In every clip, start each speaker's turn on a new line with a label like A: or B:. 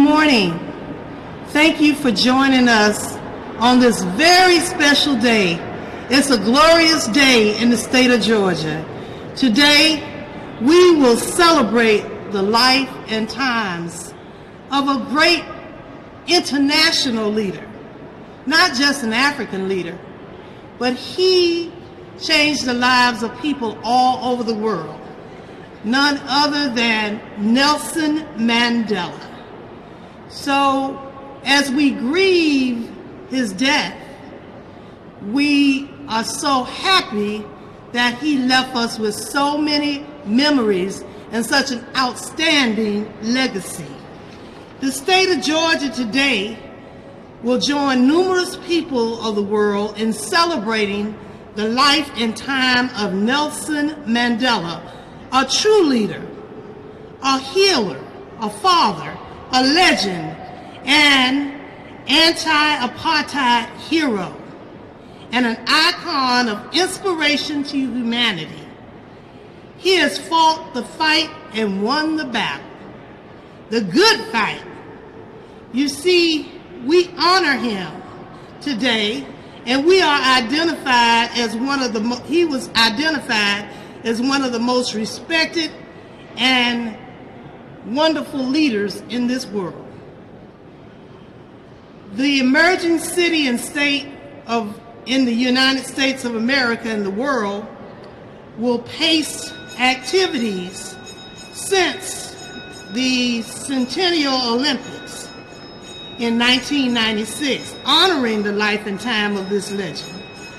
A: morning. Thank you for joining us on this very special day. It's a glorious day in the state of Georgia. Today, we will celebrate the life and times of a great international leader, not just an African leader, but he changed the lives of people all over the world. None other than Nelson Mandela. So, as we grieve his death, we are so happy that he left us with so many memories and such an outstanding legacy. The state of Georgia today will join numerous people of the world in celebrating the life and time of Nelson Mandela, a true leader, a healer, a father, a legend, an anti-apartheid hero, and an icon of inspiration to humanity. He has fought the fight and won the battle, the good fight. You see, we honor him today, and we are identified as he was identified as one of the most respected and wonderful leaders in this world. The emerging city and state in the United States of America and the world will pace activities since the Centennial Olympics in 1996, honoring the life and time of this legend.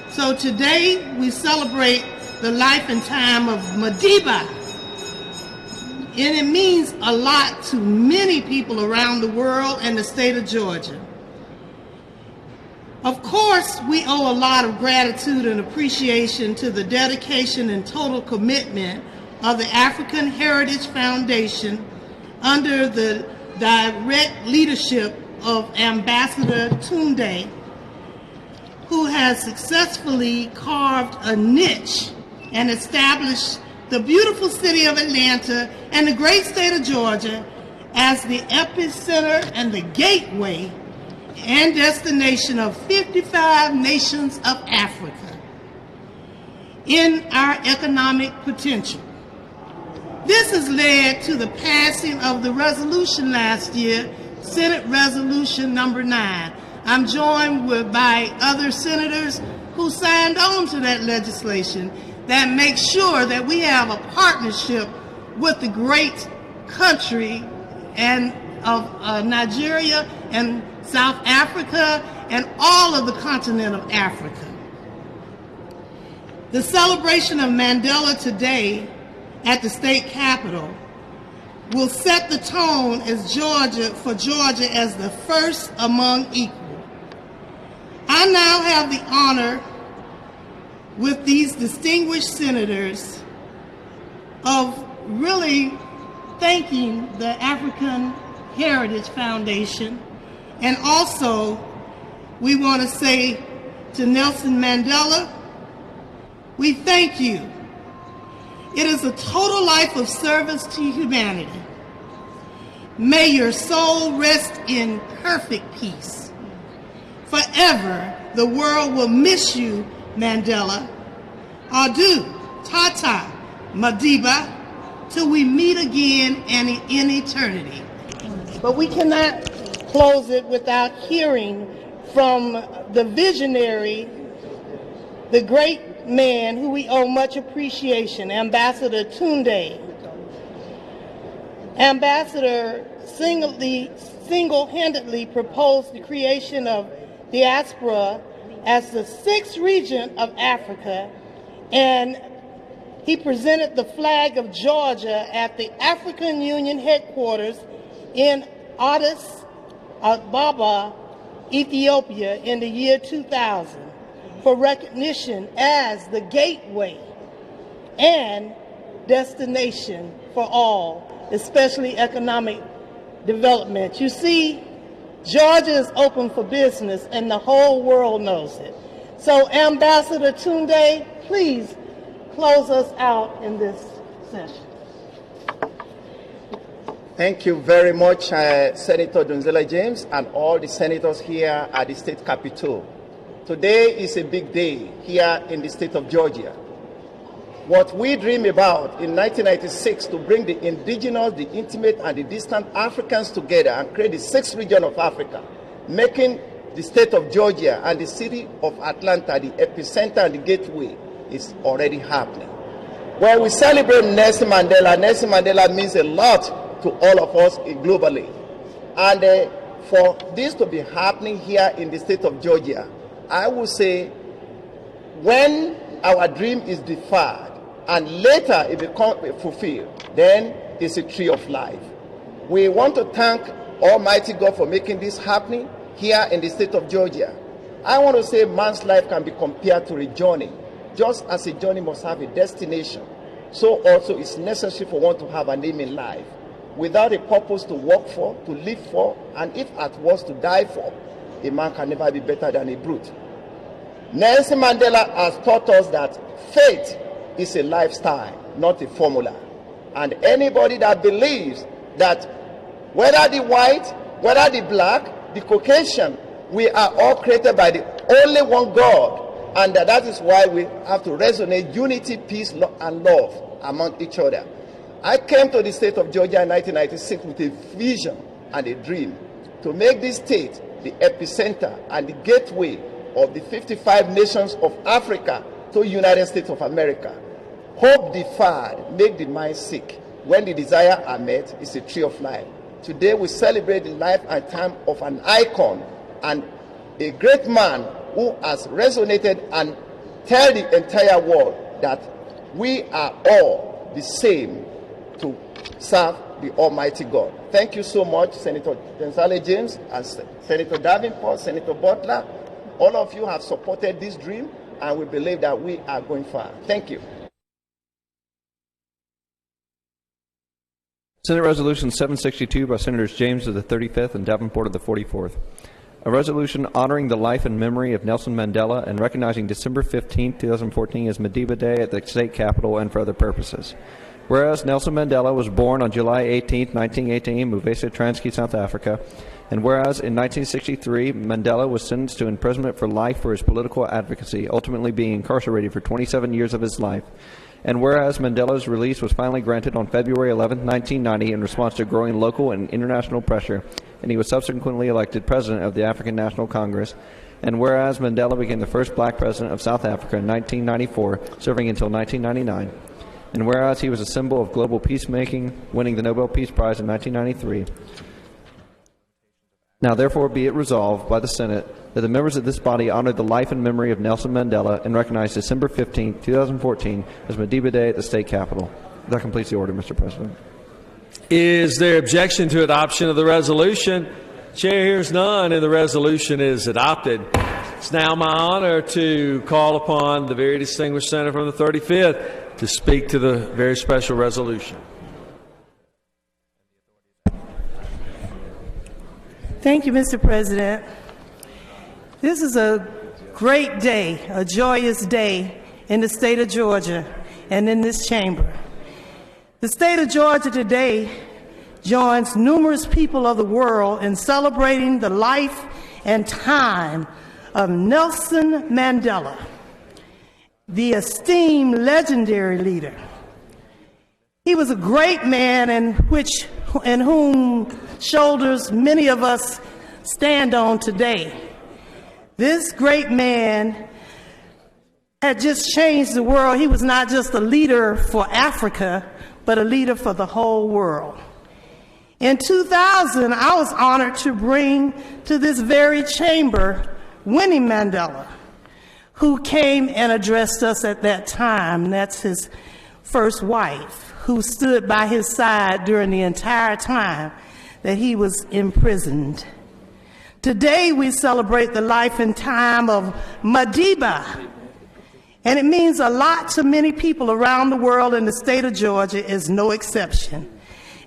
A: So today we celebrate the life and time of Madiba, and it means a lot to many people around the world and the state of Georgia. Of course, we owe a lot of gratitude and appreciation to the dedication and total commitment of the African Heritage Foundation under the direct leadership of Ambassador Tunde, who has successfully carved a niche and established the beautiful city of Atlanta and the great state of Georgia as the epicenter and the gateway and destination of 55 nations of Africa in our economic potential. This has led to the passing of the resolution last year, Senate Resolution number 9. I'm joined by other senators who signed on to that legislation that makes sure that we have a partnership with the great country of Nigeria and South Africa and all of the continent of Africa. The celebration of Mandela today at the state capitol will set the tone for Georgia as the first among equal. I now have the honor with these distinguished senators of really thanking the African Heritage Foundation, and also we want to say to Nelson Mandela, we thank you. It is a total life of service to humanity. May your soul rest in perfect peace. Forever, the world will miss you, Mandela. Adieu, Tata, Madiba, till we meet again in eternity. But we cannot close it without hearing from the visionary, the great man who we owe much appreciation, Ambassador Tunde. Ambassador single-handedly proposed the creation of diaspora as the 6th region of Africa, and he presented the flag of Georgia at the African Union headquarters in Addis Ababa, Ethiopia in the year 2000 for recognition as the gateway and destination for all, especially economic development. You see, Georgia is open for business and the whole world knows it. So Ambassador Tunde, please close us out in this session.
B: Thank you very much, Senator Donzella James, and all the senators here at the state capitol. Today is a big day here in the state of Georgia. What we dream about in 1996 to bring the indigenous, the intimate, and the distant Africans together and create the sixth region of Africa, making the state of Georgia and the city of Atlanta the epicenter and the gateway, is already happening. When we celebrate Nelson Mandela means a lot to all of us globally. And for this to be happening here in the state of Georgia, I would say when our dream is deferred and later it becomes fulfilled, then it's a tree of life. We want to thank Almighty God for making this happening here in the state of Georgia. I want to say man's life can be compared to a journey. Just as a journey must have a destination, so also it's necessary for one to have an aim in life. Without a purpose to work for, to live for, and if at worst to die for, a man can never be better than a brute. Nelson Mandela has taught us that faith is a lifestyle, not a formula. And anybody that believes that whether the white, whether the black, the Caucasian, we are all created by the only one God, and that is why we have to resonate unity, peace, and love among each other. I came to the state of Georgia in 1996 with a vision and a dream to make this state the epicenter and the gateway of the 55 nations of Africa to the United States of America. Hope deferred, make the mind sick. When the desires are met, it's a tree of life. Today we celebrate the life and time of an icon and a great man who has resonated and tell the entire world that we are all the same to serve the Almighty God. Thank you so much, Senator Donzella James, and Senator Davenport, Senator Butler. All of you have supported this dream, and we believe that we are going far. Thank you.
C: Senate Resolution 762 by Senators James of the 35th and Davenport of the 44th. A resolution honoring the life and memory of Nelson Mandela and recognizing December 15, 2014 as Mandela Day at the state capitol and for other purposes. Whereas Nelson Mandela was born on July 18, 1918, Muvesa Transkei, South Africa, and whereas in 1963 Mandela was sentenced to imprisonment for life for his political advocacy, ultimately being incarcerated for 27 years of his life, and whereas Mandela's release was finally granted on February 11, 1990 in response to growing local and international pressure, and he was subsequently elected President of the African National Congress, and whereas Mandela became the first black president of South Africa in 1994, serving until 1999, and whereas he was a symbol of global peacemaking, winning the Nobel Peace Prize in 1993, now therefore be it resolved by the Senate that the members of this body honor the life and memory of Nelson Mandela and recognize December 15, 2014 as Mandela Day at the state capitol. That completes the order, Mr. President.
D: Is there objection to adoption of the resolution? Chair hears none, and the resolution is adopted. It's now my honor to call upon the very distinguished senator from the 35th to speak to the very special resolution.
A: Thank you, Mr. President. This is a great day, a joyous day in the state of Georgia and in this chamber. The state of Georgia today joins numerous people of the world in celebrating the life and time of Nelson Mandela, the esteemed legendary leader. He was a great man in whom shoulders many of us stand on today. This great man had just changed the world. He was not just a leader for Africa, but a leader for the whole world. In 2000, I was honored to bring to this very chamber Winnie Mandela, who came and addressed us at that time. That's his first wife, who stood by his side during the entire time that he was imprisoned. Today we celebrate the life and time of Madiba, and it means a lot to many people around the world, and the state of Georgia is no exception.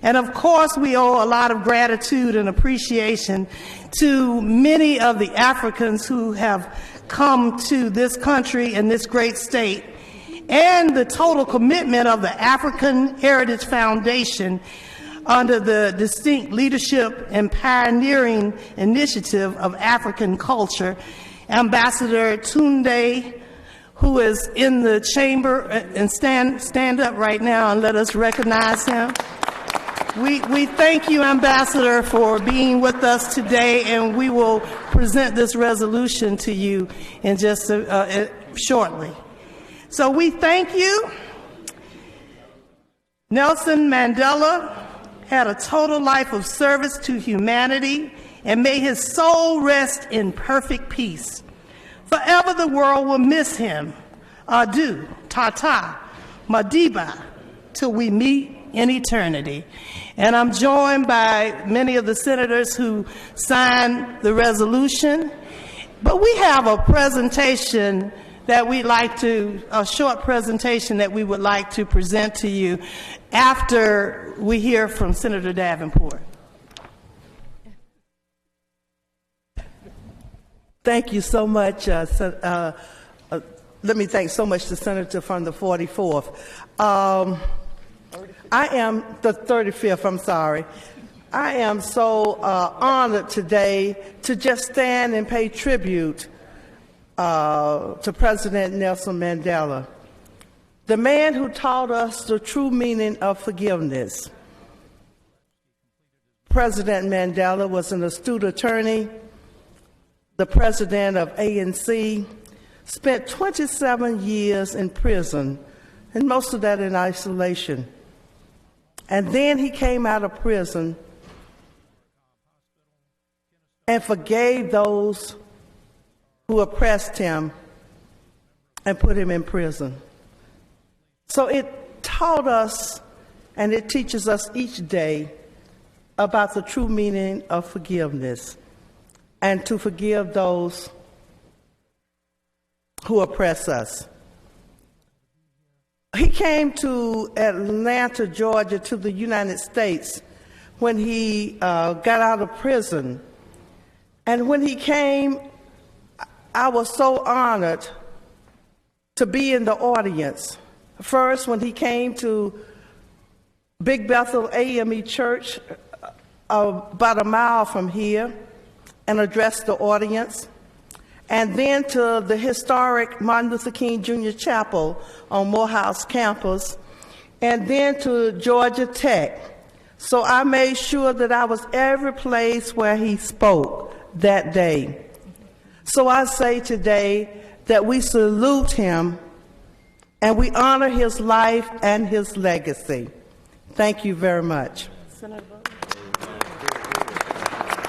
A: And of course we owe a lot of gratitude and appreciation to many of the Africans who have come to this country and this great state, and the total commitment of the African Heritage Foundation under the distinct leadership and pioneering initiative of African culture, Ambassador Tunde, who is in the chamber, and stand up right now and let us recognize him. We thank you, Ambassador, for being with us today, and we will present this resolution to you in just shortly. So we thank you. Nelson Mandela had a total life of service to humanity, and may his soul rest in perfect peace. Forever the world will miss him. Adieu, tata, madiba, till we meet in eternity. And I'm joined by many of the senators who signed the resolution. But we have a presentation that we'd like to, a short presentation that we would like to present to you after we hear from Senator Davenport.
E: Thank you so much. Let me thank so much the senator from the 44th. I am the 35th, I'm sorry. I am so honored today to just stand and pay tribute to President Nelson Mandela, the man who taught us the true meaning of forgiveness. President Mandela was an astute attorney, the president of ANC, spent 27 years in prison, and most of that in isolation. And then he came out of prison and forgave those who oppressed him and put him in prison. So it taught us, and it teaches us each day about the true meaning of forgiveness and to forgive those who oppress us. He came to Atlanta, Georgia, to the United States when he got out of prison. And when he came, I was so honored to be in the audience. First, when he came to Big Bethel AME Church, about a mile from here, and addressed the audience. And then to the historic Martin Luther King Jr. Chapel on Morehouse campus, and then to Georgia Tech. So I made sure that I was every place where he spoke that day. So I say today that we salute him and we honor his life and his legacy. Thank you very much.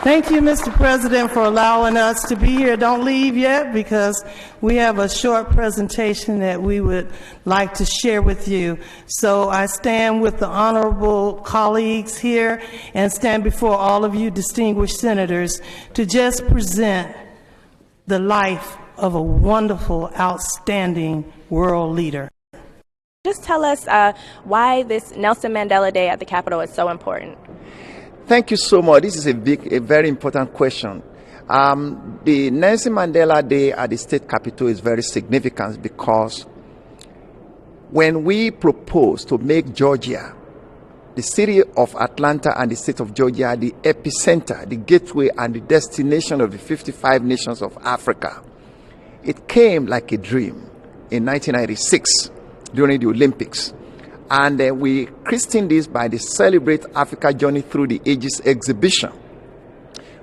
A: Thank you, Mr. President, for allowing us to be here. Don't leave yet, because we have a short presentation that we would like to share with you. So I stand with the honorable colleagues here and stand before all of you distinguished senators to just present the life of a wonderful, outstanding world leader.
F: Just tell us why this Nelson Mandela Day at the Capitol is so important.
B: Thank you so much. This is a very important question. The Nelson Mandela Day at the state capitol is very significant because when we proposed to make Georgia, the city of Atlanta and the state of Georgia, the epicenter, the gateway and the destination of the 55 nations of Africa, it came like a dream in 1996 during the Olympics. And we christened this by the Celebrate Africa Journey Through the Ages exhibition,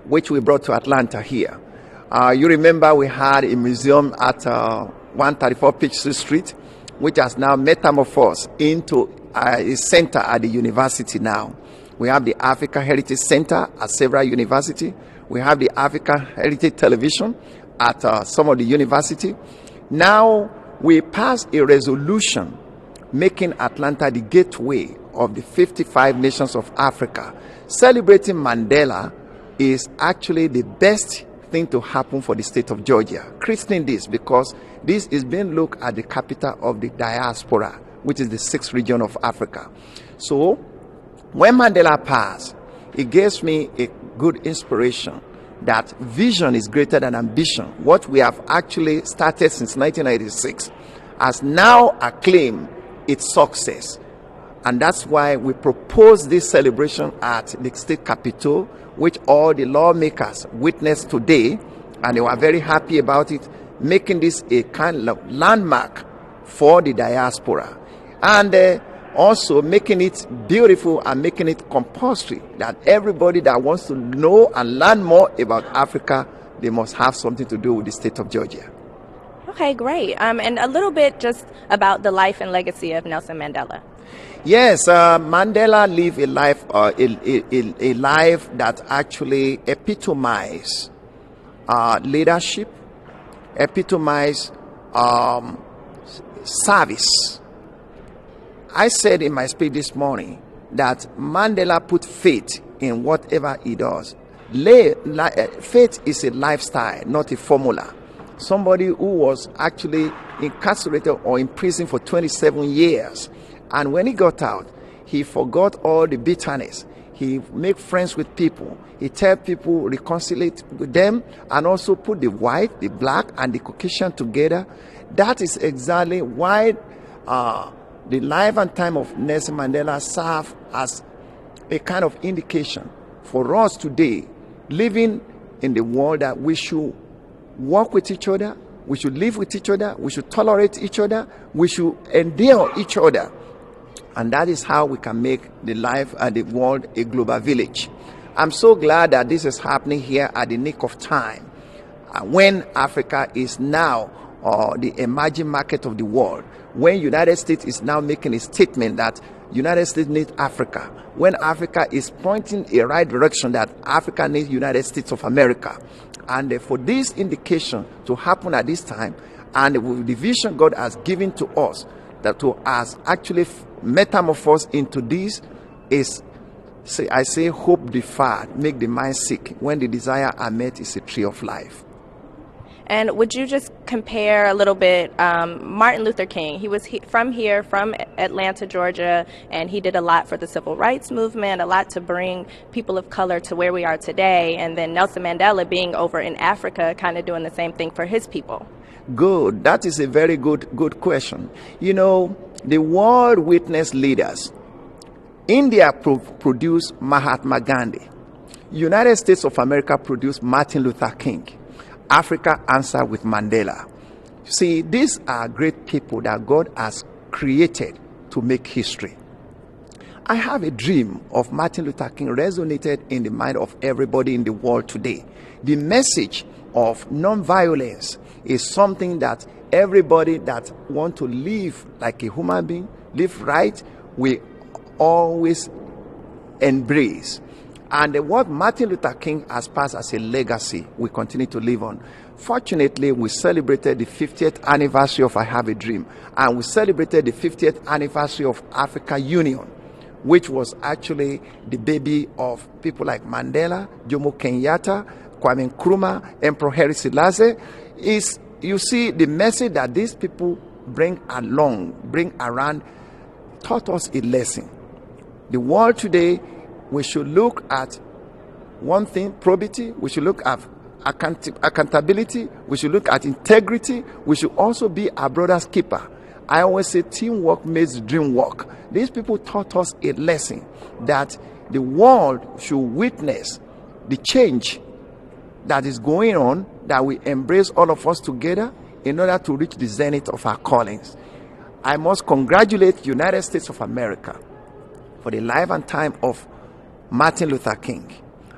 B: which we brought to Atlanta here. You remember we had a museum at 134 Peachtree Street, which has now metamorphosed into a center at the university now. We have the Africa Heritage Center at several universities. We have the Africa Heritage Television at some of the universities. Now we passed a resolution making Atlanta the gateway of the 55 nations of Africa. Celebrating Mandela is actually the best thing to happen for the state of Georgia. Christening this because this is being looked at the capital of the diaspora, which is the 6th region of Africa. So when Mandela passed, it gives me a good inspiration that vision is greater than ambition. What we have actually started since 1996 has now acclaimed its success. And that's why we proposed this celebration at the state capitol, which all the lawmakers witnessed today, and they were very happy about it, making this a kind of landmark for the diaspora. And also making it beautiful and making it compulsory that everybody that wants to know and learn more about Africa, they must have something to do with the state of Georgia.
F: Okay, great. And a little bit just about the life and legacy of Nelson Mandela.
B: Yes, Mandela lived a life, a life that actually epitomized leadership, epitomized service. I said in my speech this morning that Mandela put faith in whatever he does. Faith is a lifestyle, not a formula. Somebody who was actually incarcerated or in prison for 27 years. And when he got out, he forgot all the bitterness. He made friends with people. He tell people, reconcile with them, and also put the white, the black, and the Caucasian together. That is exactly why the life and time of Nelson Mandela serve as a kind of indication for us today, living in the world, that we should work with each other, we should live with each other, we should tolerate each other, we should endure each other. And that is how we can make the life and the world a global village. I'm so glad that this is happening here at the nick of time, when Africa is now the emerging market of the world, when United States is now making a statement that United States needs Africa, when Africa is pointing a right direction that Africa needs United States of America. And for this indication to happen at this time, and with the vision God has given to us, that to us actually metamorphose into this, is, I say, hope deferred, make the mind sick. When the desire are met, is a tree of life.
F: And would you just compare a little bit, Martin Luther King, he was from here, from Atlanta, Georgia, and he did a lot for the civil rights movement, a lot to bring people of color to where we are today, and then Nelson Mandela being over in Africa, kind of doing the same thing for his people.
B: Good. That is a very good question. You know, the world witnessed leaders. India produced Mahatma Gandhi. United States of America produced Martin Luther King. Africa answered with Mandela. See, these are great people that God has created to make history. I have a dream of Martin Luther King resonated in the mind of everybody in the world today. The message of non-violence is something that everybody that want to live like a human being, live right, we always embrace. And what Martin Luther King has passed as a legacy, we continue to live on. Fortunately, we celebrated the 50th anniversary of I Have a Dream, and we celebrated the 50th anniversary of Africa Union, which was actually the baby of people like Mandela, Jomo Kenyatta, Kwame Nkrumah, Emperor Haile Selassie. Is, you see, the message that these people bring around, taught us a lesson. The world today, we should look at one thing, probity. We should look at accountability. We should look at integrity. We should also be our brother's keeper. I always say teamwork makes the dream work. These people taught us a lesson that the world should witness the change that is going on, that we embrace all of us together in order to reach the zenith of our callings. I must congratulate United States of America for the life and time of Martin Luther King.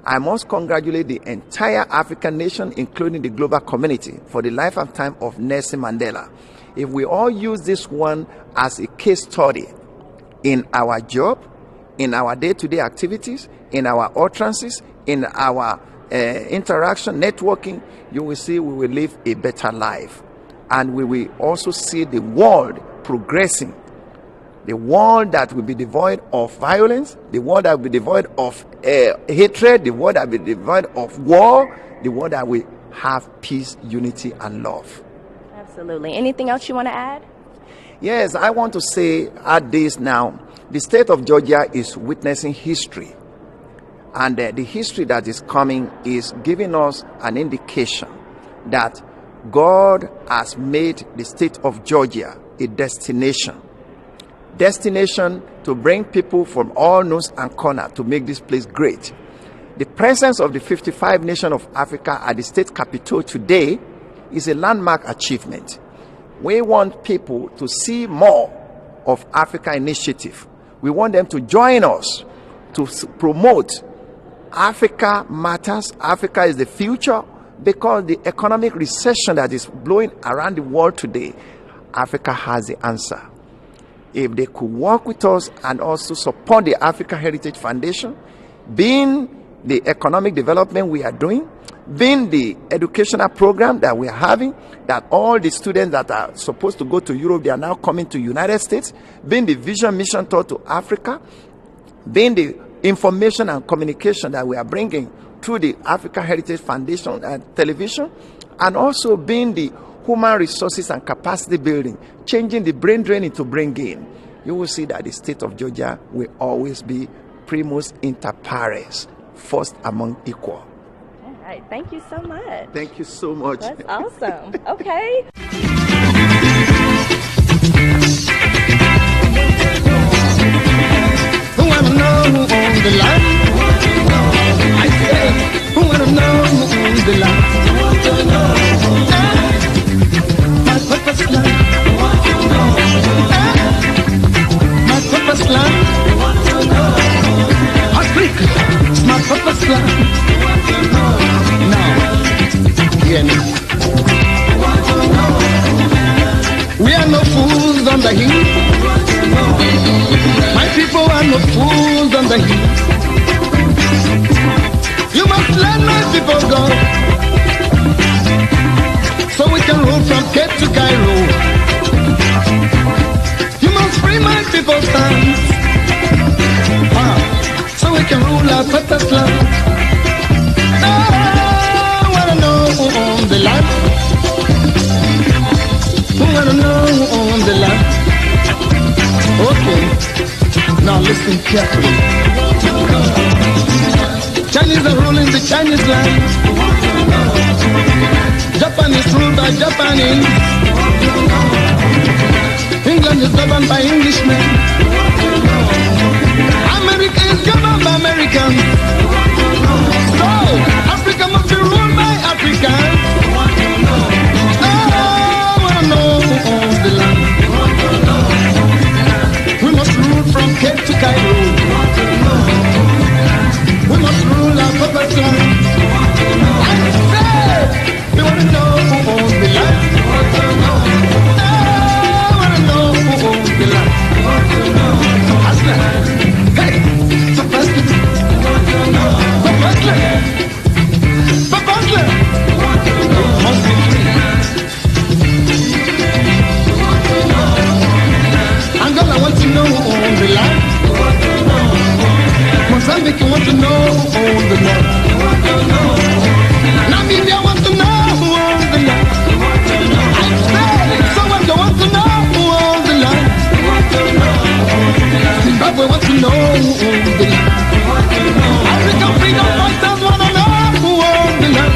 B: I must congratulate the entire African nation, including the global community, for the life and time of Nelson Mandela. If we all use this one as a case study in our job, in our day-to-day activities, in our utterances, in our interaction, networking, you will see we will live a better life. And we will also see the world progressing. The world that will be devoid of violence, the world that will be devoid of hatred, the world that will be devoid of war, the world that will have peace, unity, and love.
F: Absolutely. Anything else you want to add?
B: Yes, I want to add this now. The state of Georgia is witnessing history. And the history that is coming is giving us an indication that God has made the state of Georgia a destination. destination to bring people from all nooks and corners to make this place great. The presence of the 55 nations of Africa at the state capitol today is a landmark achievement. We want people to see more of Africa Initiative. We want them to join us to promote Africa Matters. Africa is the future, because the economic recession that is blowing around the world today, Africa has the answer. If they could work with us and also support the Africa Heritage Foundation, being the economic development we are doing, being the educational program that we are having, that all the students that are supposed to go to Europe, they are now coming to United States, being the Vision Mission Tour to Africa, being the information and communication that we are bringing through the Africa Heritage Foundation and television, and also being the human resources and capacity building, changing the brain drain into brain gain, you will see that the state of Georgia will always be primus inter pares, first among equal.
F: All right, thank you so much.
B: Thank you so much.
F: That's awesome. Okay.
G: Who wanna know who owns the land? I said, who wanna know who owns the land? My purpose land. My purpose land. Africa, it's my purpose land. Now, hear me. We are no fools on the heat. My people are no fools on the heat. You must let my people go, so we can rule from Cape to Cairo. You must free my people's hands, so we can rule our purpose land. I wanna know who owns the land. Who wanna know who owns the land? Okay, now listen carefully. Chinese are ruling the Chinese land. Japan is ruled by Japanese. England is governed by Englishmen. America is governed by Americans. So, Africa must be ruled by Africans. I wanna know who owns the land. We must rule from Cape to Cairo. We must rule our purpose land. I said, we want to know who owns the land. I want to know who owns the land. Aslan, hey, Papaslan, Papaslan, Papaslan, must be free. Angola wants to know who owns the land. Mozambique wants to know who owns the land. Namibia wants to know who owns the land. I said, Somalia wants to know who owns the land. Zimbabwe wants to know who owns the land. African freedom fighters want to know who owns the land.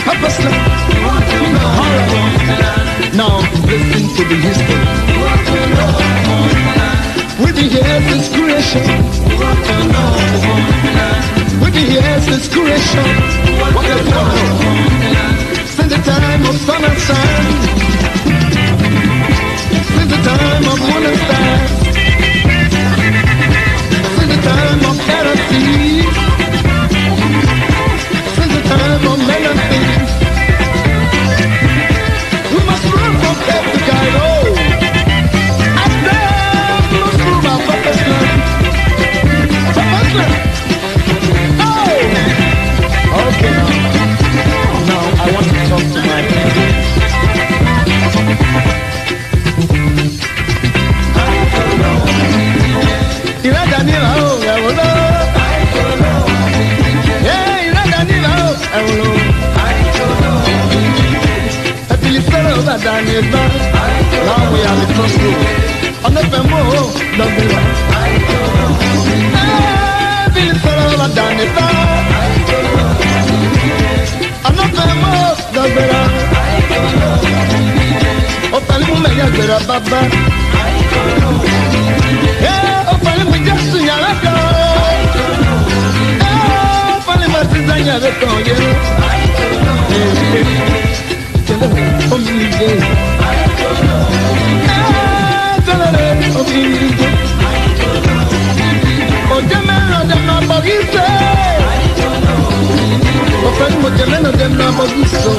G: Purpose land. Now listen to the history. With the years is creation. With the years is creation. What does it know? Since the time of sun and sand. Since the time of moon and stars. Since the time of air and sea. Since the time of men and things. We must run from Cape to Cairo. And then we must prove our purpose land. Purpose land. Oh! Okay now I want to talk to my people. Iradanila, oh, I will know. Yeah, Iradanila, oh, I will know. Now we are the crossroads. On the Femo, Mandela. Bill Sarah Danita. On the Femo, Mandela. Opalimu Mega baba. Yeah, ofale mo just nyala ko. Ofale mo tizanya de tonye. Omige. Omige. Ojamena dem na bogise. Ofale mo jamena dem na bogiso.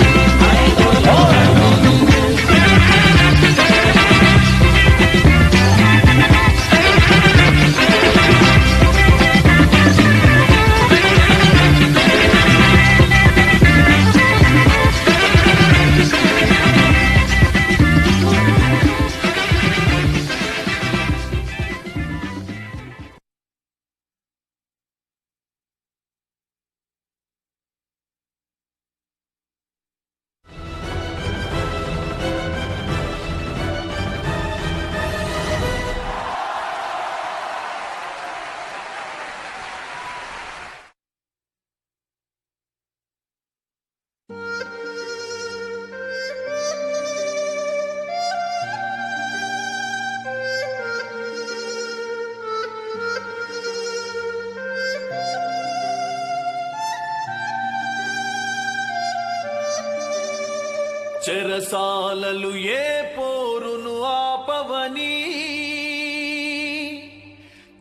H: చెరసాలలు ఏ పోరును ఆపవని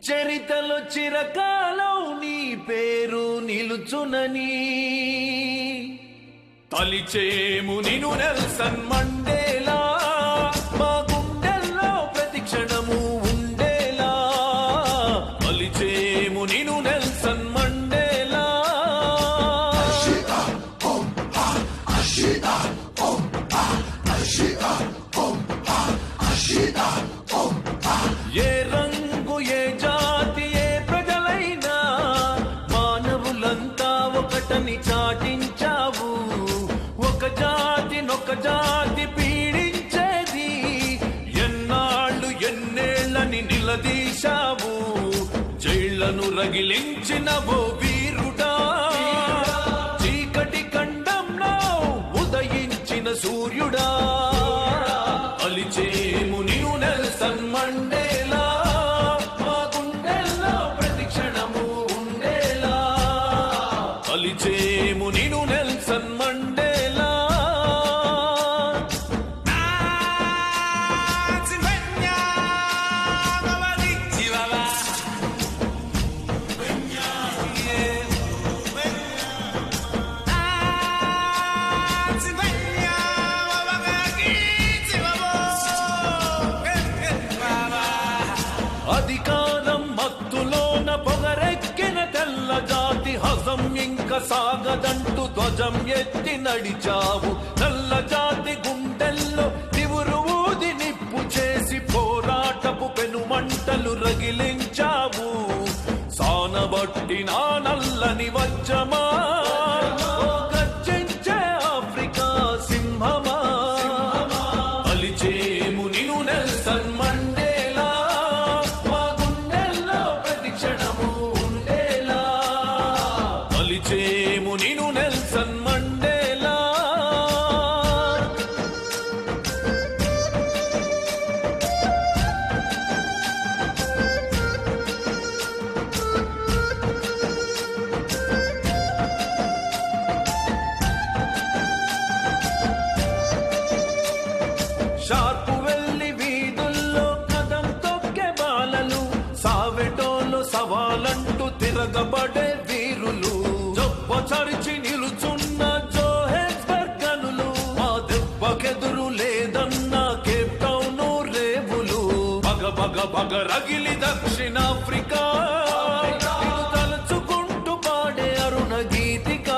H: చరితలో చిరకాలం నీ పేరు నిలుచునని తలిచేము నిను Nelson Mandela మా గుండెల్లో ప్రతి క్షణము ఉండేలా తలిచేము నిను నెల్సన్ మండేలా ఏ రంగు ఏ జాతి ఏ ప్రజలైనా మానవులంతా ఒకటని చాటించావు ఒక జాతి పీడించేది ఎన్నాళ్ళు ఎన్నేళ్ళని నిలదీశావు జైళ్లను రగిలించినవో వీరుడా చీకటి ఖండంలో ఉదయించిన సూర్యుడా అలిచేము నీవు నెల్సన్ మండేలా మా గుండెల్లో ప్రతి క్షణము ఉండేలా అలిచేము నీవు నెల్సన్ మండేలా అధికారం మత్తులోన పొగరెక్కిన తెల్ల జాతి హజం ఇంక సాగదంటూ ధ్వజం ఎత్తి నడిచావు నల్ల జాతి గుండెల్లో నివురు ఊది నిప్పు చేసి పోరాటపు పెనుమంటలు రగిలించావు సానబట్టి నా నల్లని వజ్రమా గర్జించే ఆఫ్రికా సింహమా అలిచేము నిను నెల్సన్ మండేలా మా గుండెల్లో ప్రతి క్షణము ఉండేలా అలిచేము నిను నెల్సన్ మండేలా షార్పు వెళ్ళి వీధుల్లో కదం తొక్కే బాలలు సావెటోలు సవాలంటూ తిరగబడే వీరులు జొప్ప చరిచి నిలుచున్న జోహెన్స్బర్గ్ గనులు మా దెబ్బకెదురు లేదన్న కేప్ టౌన్ రేవులు బగ రగిలి దక్షిణాఫ్రికా నిన్ను తలుచుకుంటూ పాడే అరుణ గీతిక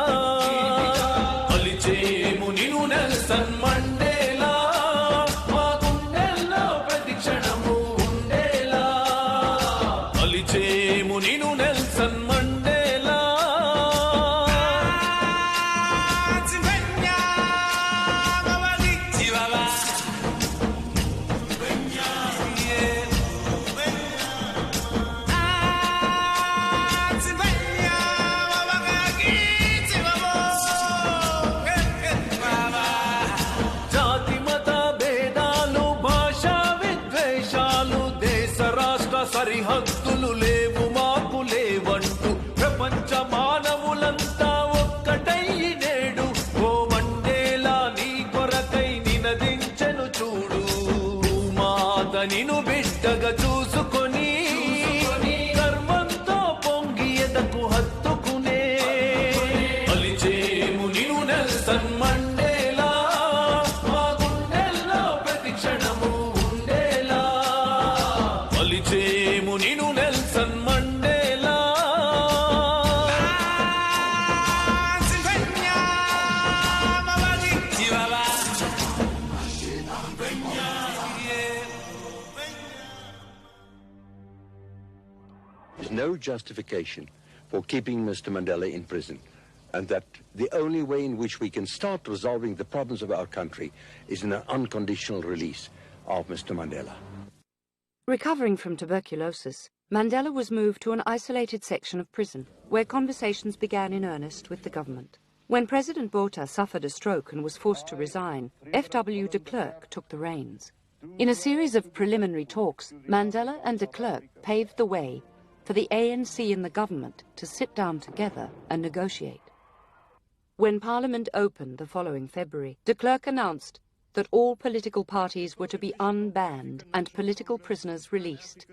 H: అలిచేము నిను నెల్సన్ మండేలా మా గుండెల్లో ప్రతి క్షణము ఉండేలా అలిచేము నిను Nelson Mandela
I: no justification for keeping Mr. Mandela in prison, and that the only way in which we can start resolving the problems of our country is in an unconditional release of Mr. Mandela.
J: Recovering from tuberculosis, Mandela was moved to an isolated section of prison, where conversations began in earnest with the government. When President Botha suffered a stroke and was forced to resign, F.W. de Klerk took the reins. In a series of preliminary talks, Mandela and de Klerk paved the way for the ANC and the government to sit down together and negotiate. When Parliament opened the following February, de Klerk announced that all political parties were to be unbanned and political prisoners released.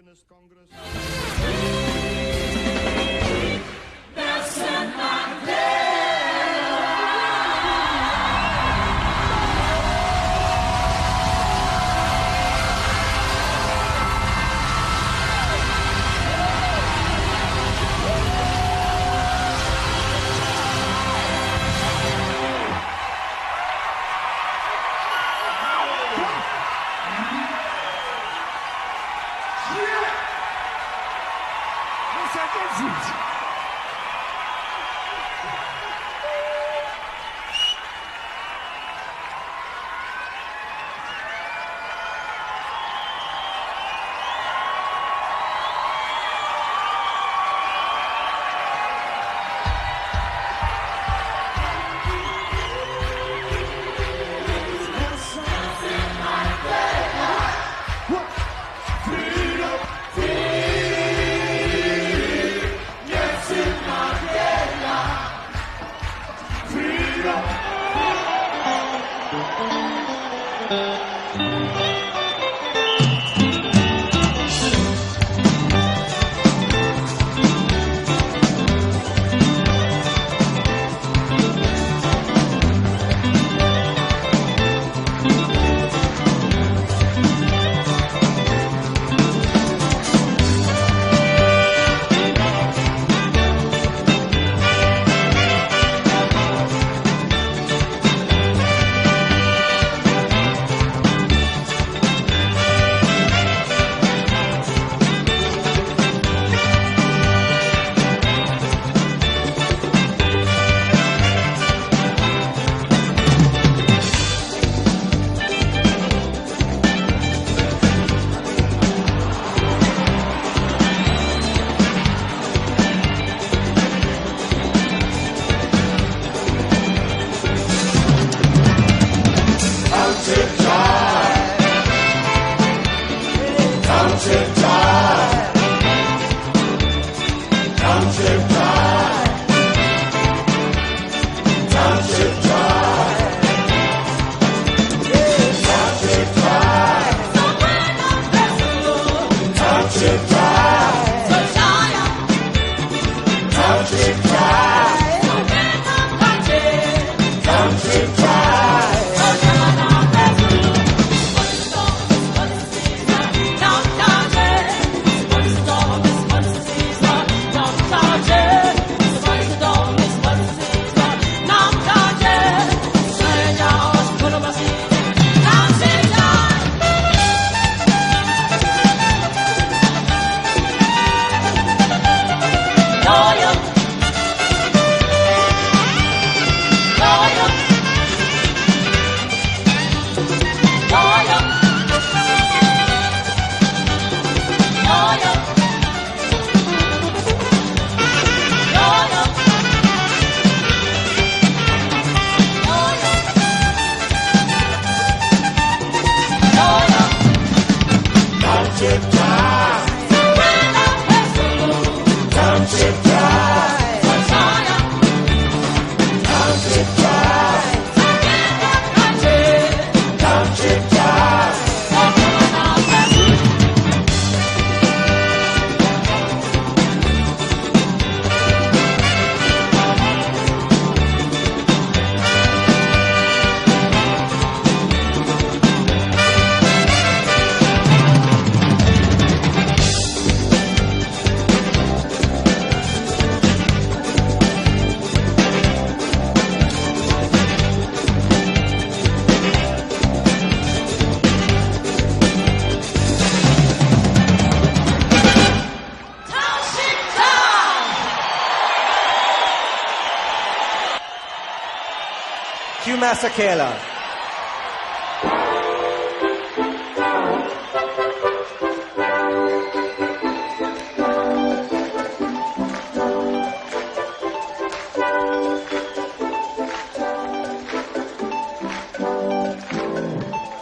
K: Q Masakela.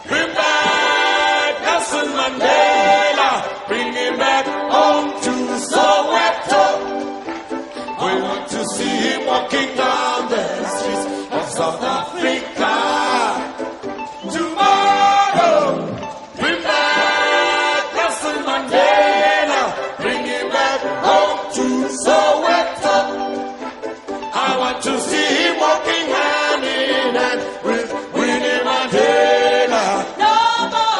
H: Bring back Nelson Mandela. Bring him back home to Soweto. We want to see him walking down the streets of South Africa. Tomorrow, bring back Nelson Mandela. Bring him back home to Soweto. I want to see him walking hand in hand with Winnie Mandela. No more.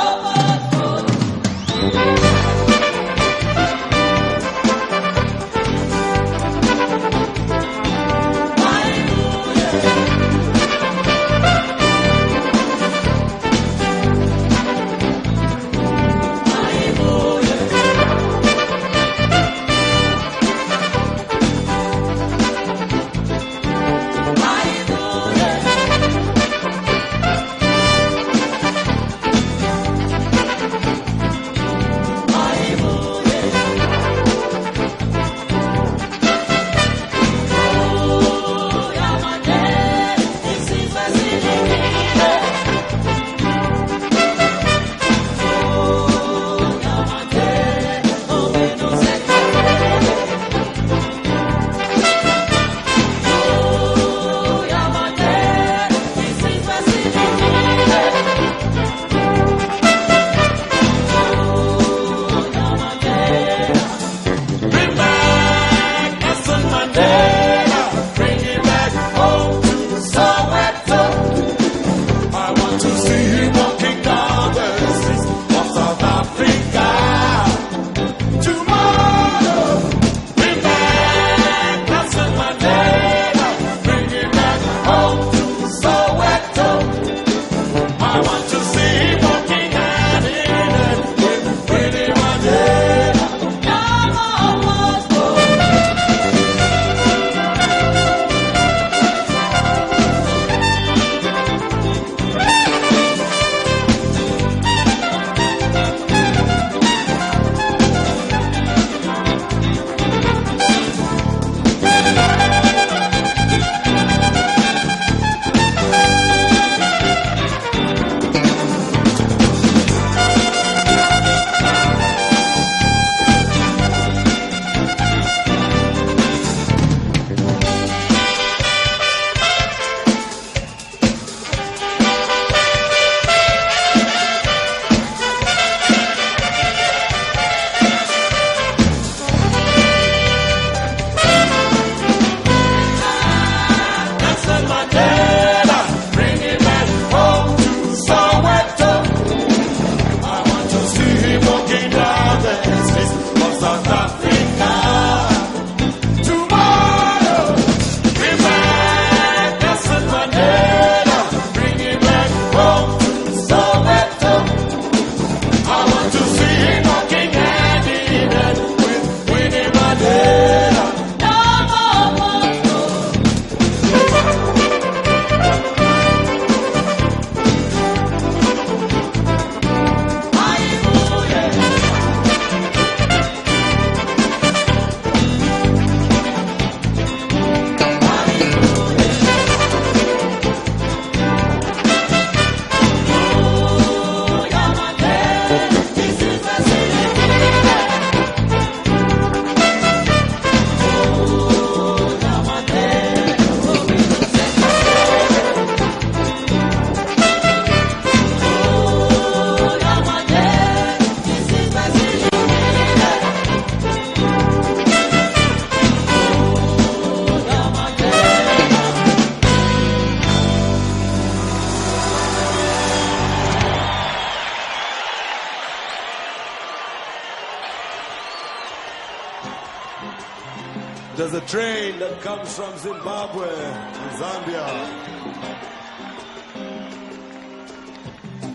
L: There's a train that comes from Zimbabwe and Zambia.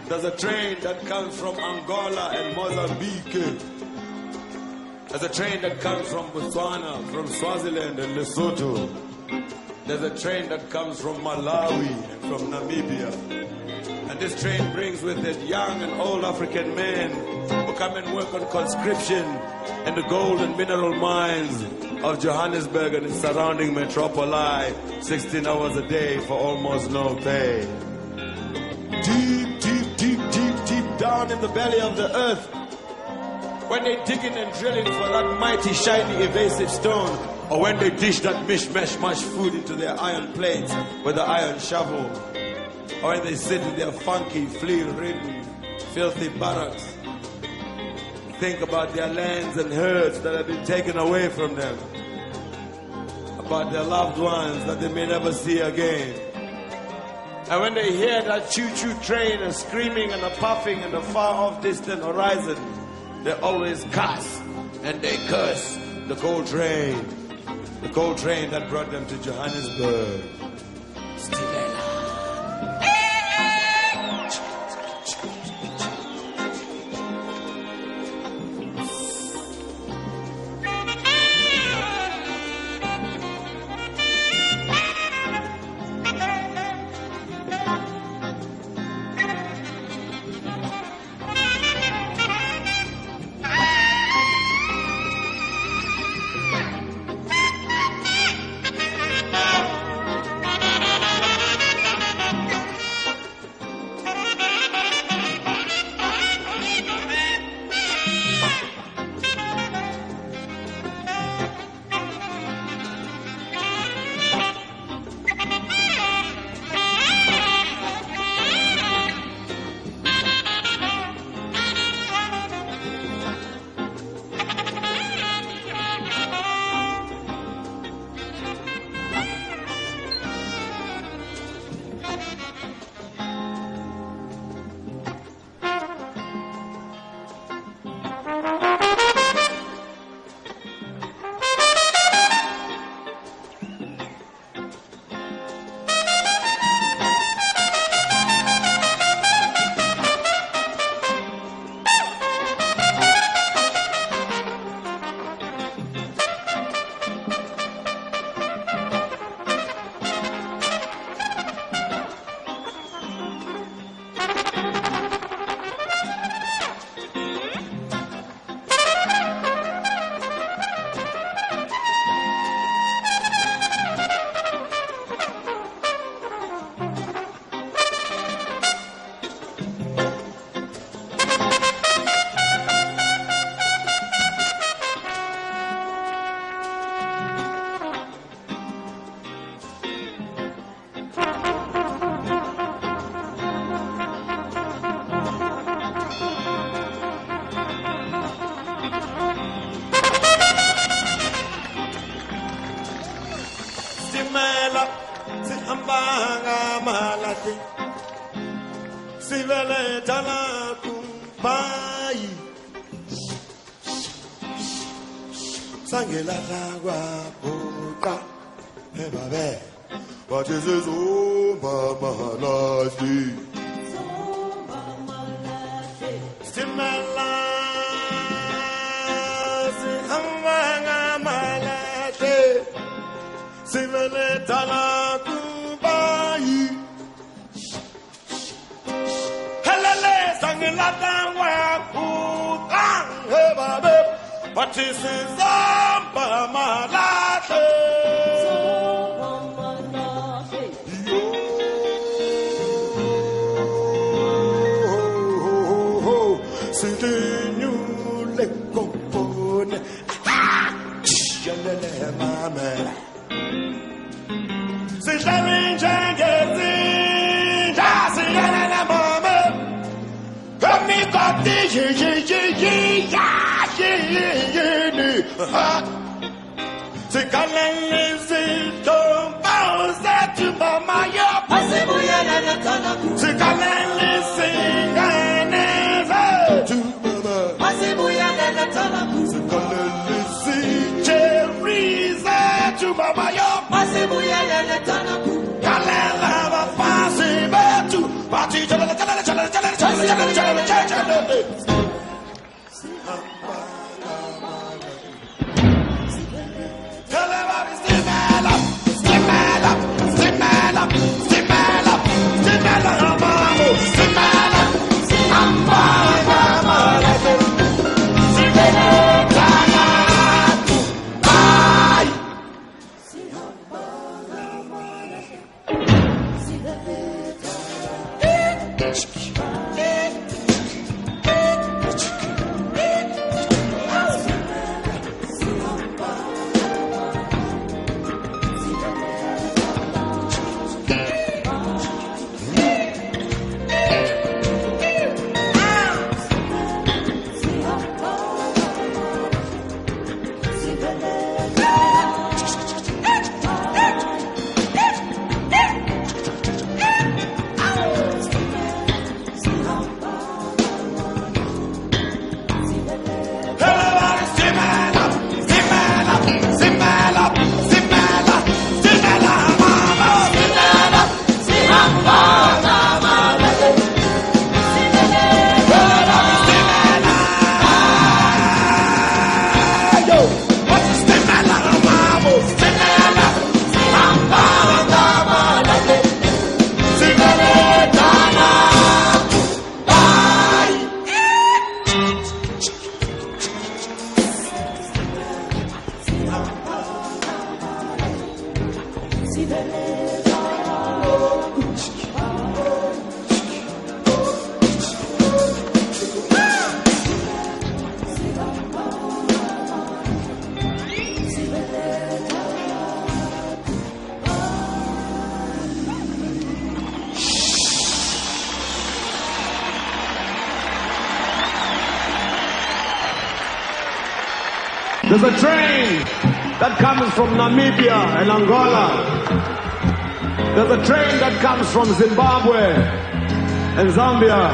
L: There's a train that comes from Angola and Mozambique. There's a train that comes from Botswana, from Swaziland and Lesotho. There's a train that comes from Malawi and from Namibia. And this train brings with it young and old African men who come and work on conscription in the gold and mineral mines of Johannesburg and its surrounding metropoli, 16 hours a day for almost no pay. Deep, deep, deep, deep, deep down in the belly of the earth, when they digging and drilling for that mighty, shiny, evasive stone, or when they dish that mishmash food into their iron plates with the iron shovel, or when they sit in their funky, flea-ridden, filthy barracks, think about their lands and herds that have been taken away from them, about their loved ones that they may never see again. And when they hear that choo-choo train and screaming and a puffing in the far-off distant horizon, they always cuss and they curse the gold train that brought them to Johannesburg. What is this? Oh, Mama Lassie. Stimela, Hamanga Malate, Sivele Talakubai. Helele, Sangilata, Wakang, Hebabe. What is this? Mama Lassie. Tell There's a train that comes from Namibia and Angola. There's a train that comes from Zimbabwe and Zambia.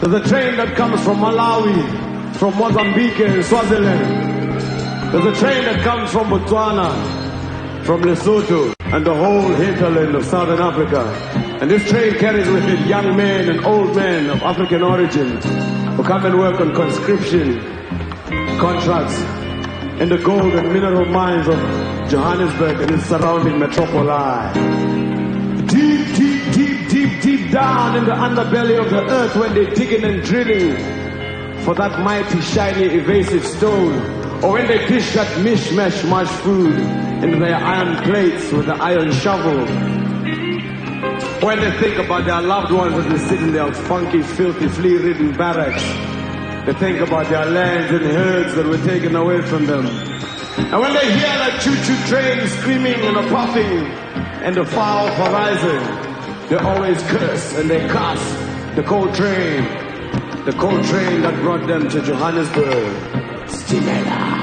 L: There's a train that comes from Malawi, from Mozambique and Swaziland. There's a train that comes from Botswana, from Lesotho, and the whole hinterland of Southern Africa. And this train carries with it young men and old men of African origin who come and work on conscription contracts in the gold and mineral mines of Johannesburg and its surrounding metropoli. Deep, deep, deep, deep, deep down in the underbelly of the earth when they're digging and drilling for that mighty, shiny, evasive stone, or when they dish that mishmash mush food into their iron plates with the iron shovel, when they think about their loved ones as they sit in their funky, filthy, flea-ridden barracks, they think about their lands and herds that were taken away from them. And when they hear that choo-choo train screaming and a puffing and the far horizon, they always curse and they cuss the coal train that brought them to Johannesburg. Stimela.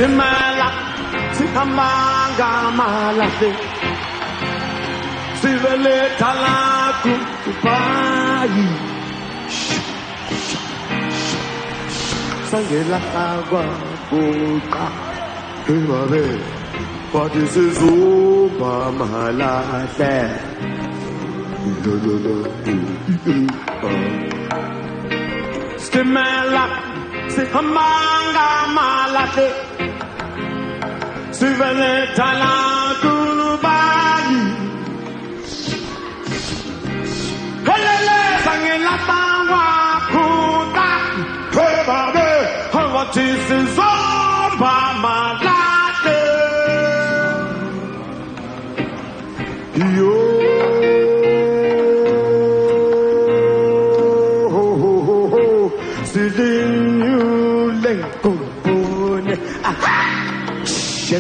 K: Timala, Sikamanga Malate, Sivele Talaku Pai, Sangela Agua Boca, Himare, what is his Uba Malate? Stimela, Sikamanga Malate. Sivele Talaku Pai, Helele Sangela Agua Boca, Himare, what is his Uba Malate?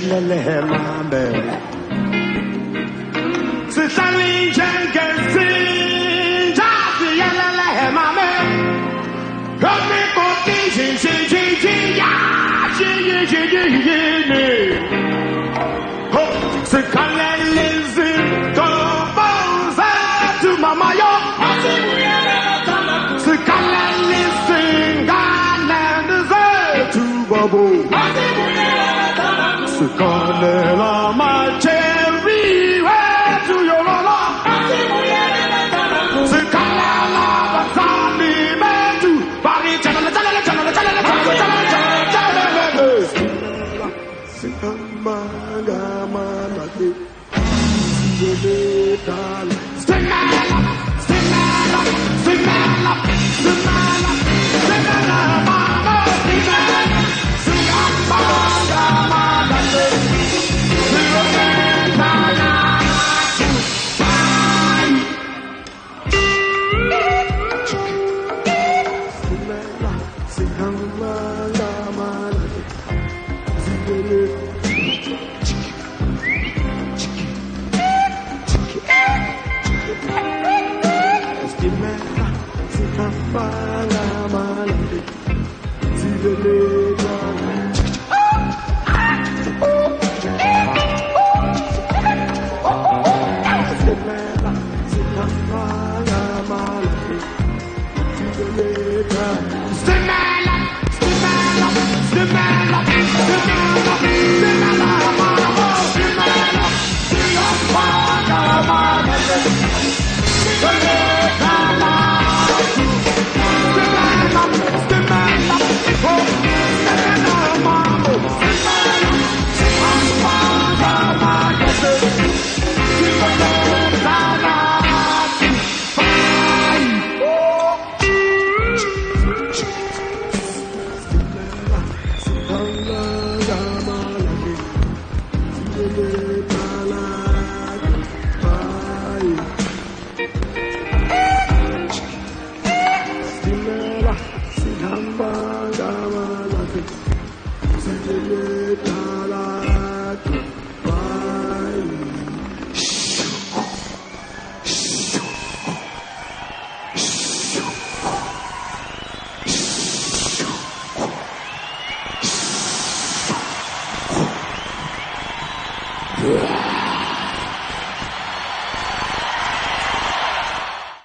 K: yelele mame. Sisaling Jenkins, just yelele mame. Come me cooking, she, ya, she. Oh, Sikale Lizzie, compose to Mama Yo. Sikale Lizzie, Ghana, to Babu. Sikale Lama Cherry, where to your Lola. Sikale Lama Sami, Metu, Bari, Channel.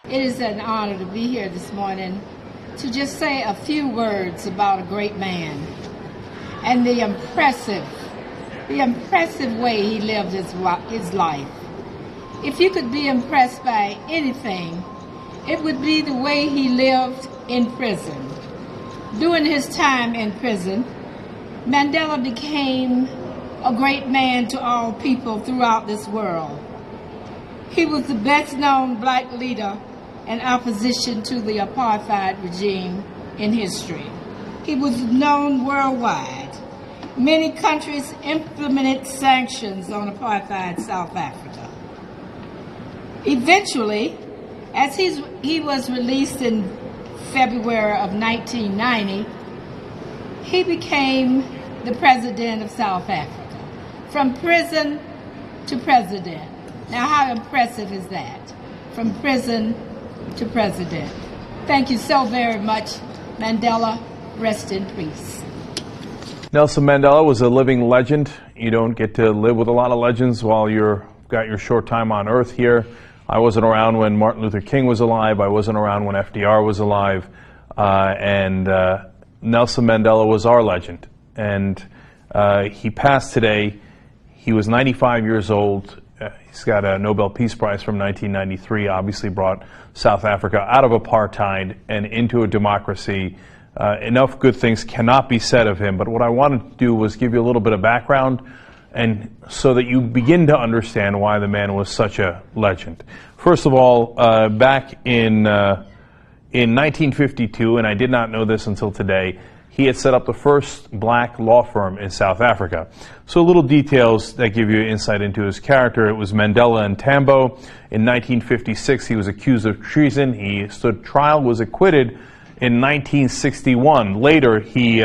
M: It is an honor to be here this morning to just say a few words about a great man and the impressive way he lived his life. If you could be impressed by anything, it would be the way he lived in prison. During his time in prison, Mandela became a great man to all people throughout this world. He was the best known black leader in opposition to the apartheid regime in history. He was known worldwide. Many countries implemented sanctions on apartheid South Africa. Eventually, as he was released in February of 1990, he became the president of South Africa. From prison to president. Now, how impressive is that? From prison to president. Thank you so very much, Mandela. Rest in peace.
N: Nelson Mandela was a living legend. You don't get to live with a lot of legends while you've got your short time on earth here. I wasn't around when Martin Luther King was alive. I wasn't around when FDR was alive. And Nelson Mandela was our legend. And he passed today. He was 95 years old. He's got a Nobel Peace Prize from 1993, obviously brought South Africa out of apartheid and into a democracy. Enough good things cannot be said of him, but what I wanted to do was give you a little bit of background and so that you begin to understand why the man was such a legend. First of all, back in 1952, and I did not know this until today, he had set up the first black law firm in South Africa. So little details that give you insight into his character. It was Mandela and Tambo. In 1956, he was accused of treason. He stood trial, was acquitted in 1961. Later, he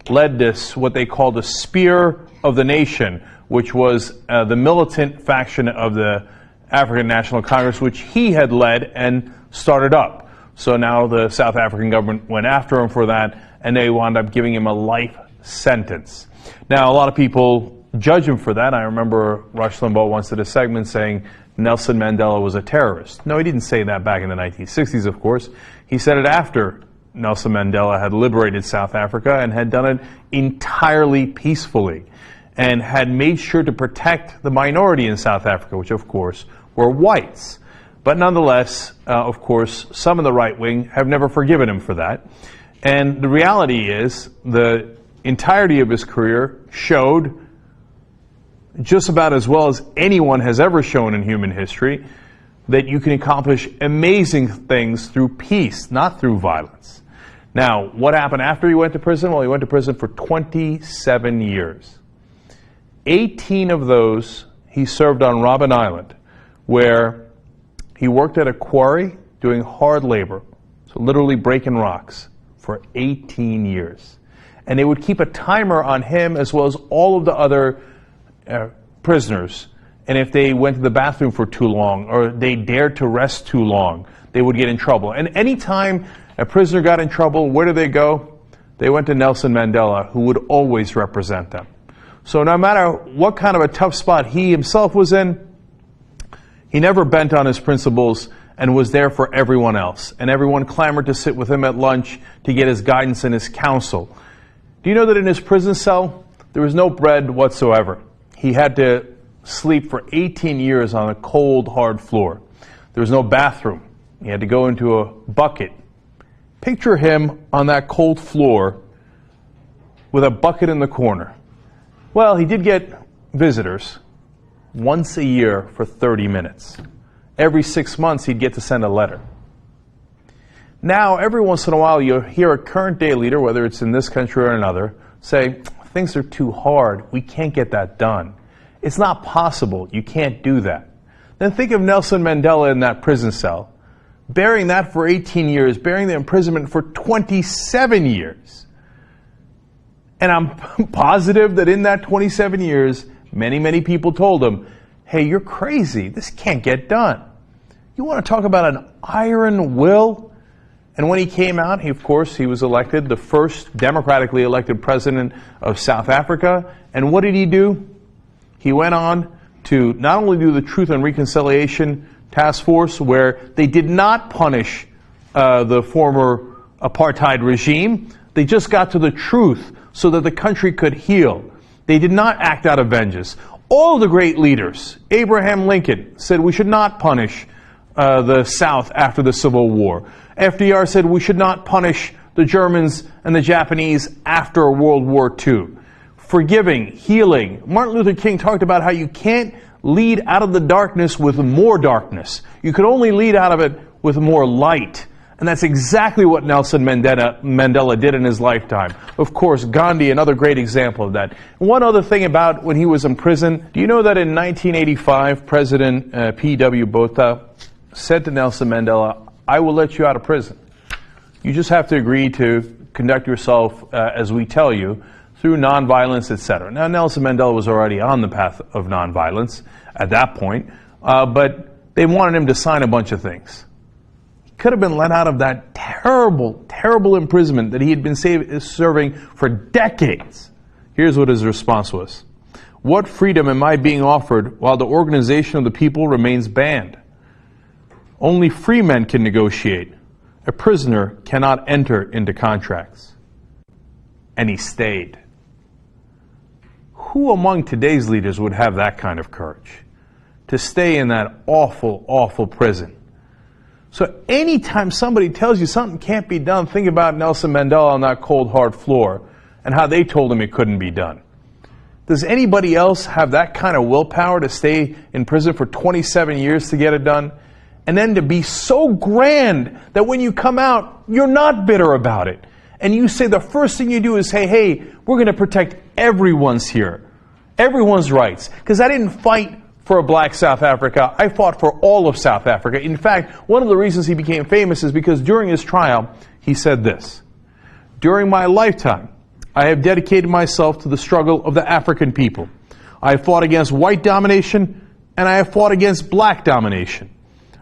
N: led this, what they called the Spear of the Nation, which was the militant faction of the African National Congress, which he had led and started up. So now the South African government went after him for that, and they wound up giving him a life sentence. Now, a lot of people judge him for that. I remember Rush Limbaugh once did a segment saying Nelson Mandela was a terrorist. No, he didn't say that back in the 1960s, of course. He said it after Nelson Mandela had liberated South Africa and had done it entirely peacefully and had made sure to protect the minority in South Africa, which, of course, were whites. But nonetheless, of course, some of the right wing have never forgiven him for that. And the reality is the entirety of his career showed just about as well as anyone has ever shown in human history that you can accomplish amazing things through peace, not through violence. Now, what happened after he went to prison? Well, he went to prison for 27 years. 18 of those he served on Robben Island, where he worked at a quarry doing hard labor, so literally breaking rocks, for 18 years. And they would keep a timer on him as well as all of the other prisoners. And if they went to the bathroom for too long or they dared to rest too long, they would get in trouble. And any time a prisoner got in trouble, where did they go? They went to Nelson Mandela, who would always represent them. So no matter what kind of a tough spot he himself was in, he never bent on his principles and was there for everyone else. And everyone clamored to sit with him at lunch to get his guidance and his counsel. Do you know that in his prison cell, there was no bread whatsoever? He had to sleep for 18 years on a cold, hard floor. There was no bathroom. He had to go into a bucket. Picture him on that cold floor with a bucket in the corner. Well, he did get visitors once a year for 30 minutes. Every 6 months, he'd get to send a letter. Now, every once in a while, you'll hear a current day leader, whether it's in this country or another, say, things are too hard. We can't get that done. It's not possible. You can't do that. Then think of Nelson Mandela in that prison cell, bearing that for 18 years, bearing the imprisonment for 27 years. And I'm positive that in that 27 years, many, many people told him, hey, you're crazy. This can't get done. You want to talk about an iron will? And when he came out, he was elected the first democratically elected president of South Africa. And what did he do? He went on to not only do the Truth and Reconciliation Task Force, where they did not punish the former apartheid regime. They just got to the truth so that the country could heal. They did not act out of vengeance. All the great leaders, Abraham Lincoln said we should not punish the South after the Civil War. FDR said we should not punish the Germans and the Japanese after World War II. Forgiving, healing. Martin Luther King talked about how you can't lead out of the darkness with more darkness. You could only lead out of it with more light. And that's exactly what Nelson Mandela did in his lifetime. Of course, Gandhi, another great example of that. One other thing about when he was in prison, do you know that in 1985, President P.W. Botha said to Nelson Mandela, I will let you out of prison. You just have to agree to conduct yourself as we tell you, through nonviolence, etc. Now, Nelson Mandela was already on the path of nonviolence at that point, but they wanted him to sign a bunch of things. He could have been let out of that terrible, terrible imprisonment that he had been serving for decades. Here's what his response was. What freedom am I being offered while the organization of the people remains banned? Only free men can negotiate. A prisoner cannot enter into contracts. And he stayed. Who among today's leaders would have that kind of courage? To stay in that awful, awful prison. So anytime somebody tells you something can't be done, think about Nelson Mandela on that cold, hard floor and how they told him it couldn't be done. Does anybody else have that kind of willpower to stay in prison for 27 years to get it done? And then to be so grand that when you come out, you're not bitter about it. And you say the first thing you do is say, hey, we're going to protect everyone's here, everyone's rights. Because I didn't fight for a black South Africa. I fought for all of South Africa. In fact, one of the reasons he became famous is because during his trial, he said this. During my lifetime, I have dedicated myself to the struggle of the African people. I have fought against white domination, and I have fought against black domination.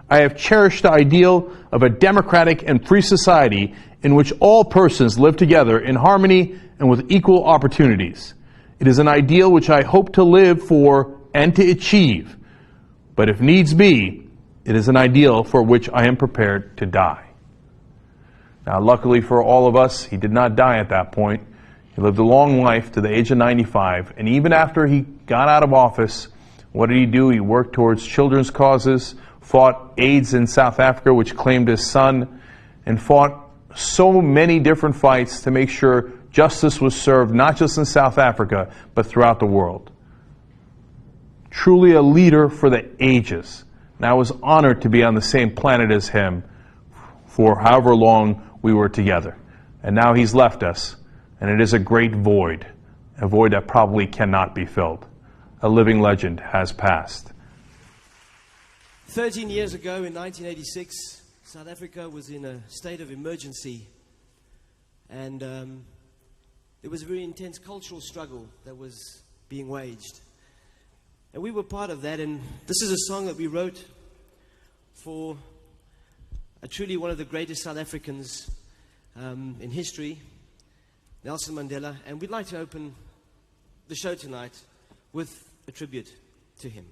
N: I have cherished the ideal of a democratic and free society in which all persons live together in harmony and with equal opportunities. It is an ideal which I hope to live for and to achieve. But if needs be, it is an ideal for which I am prepared to die. Now, luckily for all of us, he did not die at that point. He lived a long life to the age of 95, and even after he got out of office, what did he do? He worked towards children's causes, fought AIDS in South Africa, which claimed his son, and fought so many different fights to make sure justice was served, not just in South Africa, but throughout the world. Truly a leader for the ages. And I was honored to be on the same planet as him for however long we were together. And now he's left us, and it is a great void, a void that probably cannot be filled. A living legend has passed.
O: 13 years ago, in 1986, South Africa was in a state of emergency, and there was a very intense cultural struggle that was being waged. And we were part of that, and this is a song that we wrote for truly one of the greatest South Africans in history, Nelson Mandela, and we'd like to open the show tonight with a tribute to him.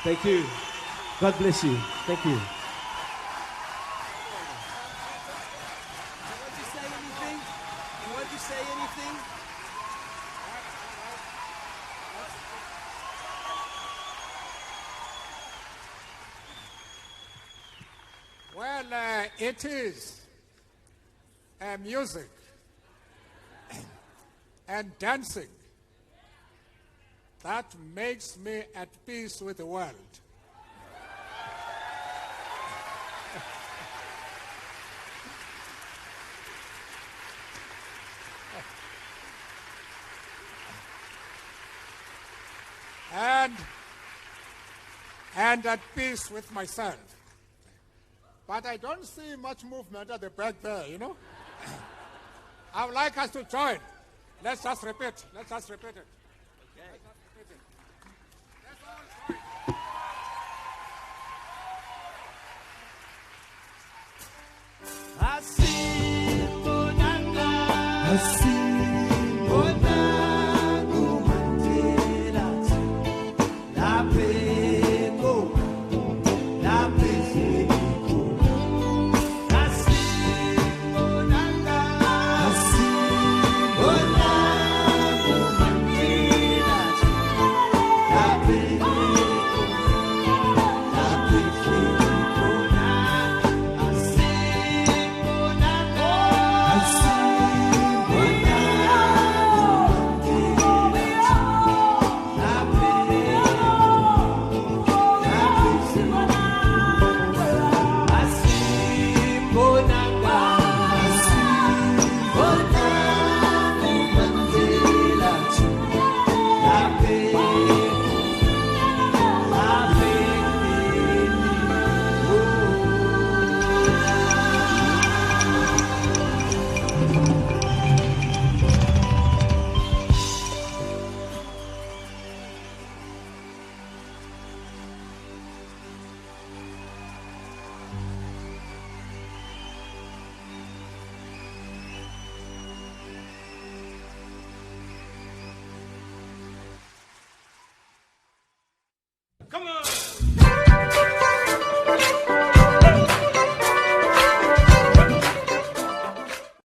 O: Thank you. God bless you. Thank you. You want to say anything? You want to say anything?
P: Well, it is music and dancing that makes me at peace with the world. And at peace with myself. But I don't see much movement at the back there, you know? I would like us to join. Let's just repeat. Let's just repeat it. Okay. Let's just repeat it. Let's all join.
H: I see Bonanga. I see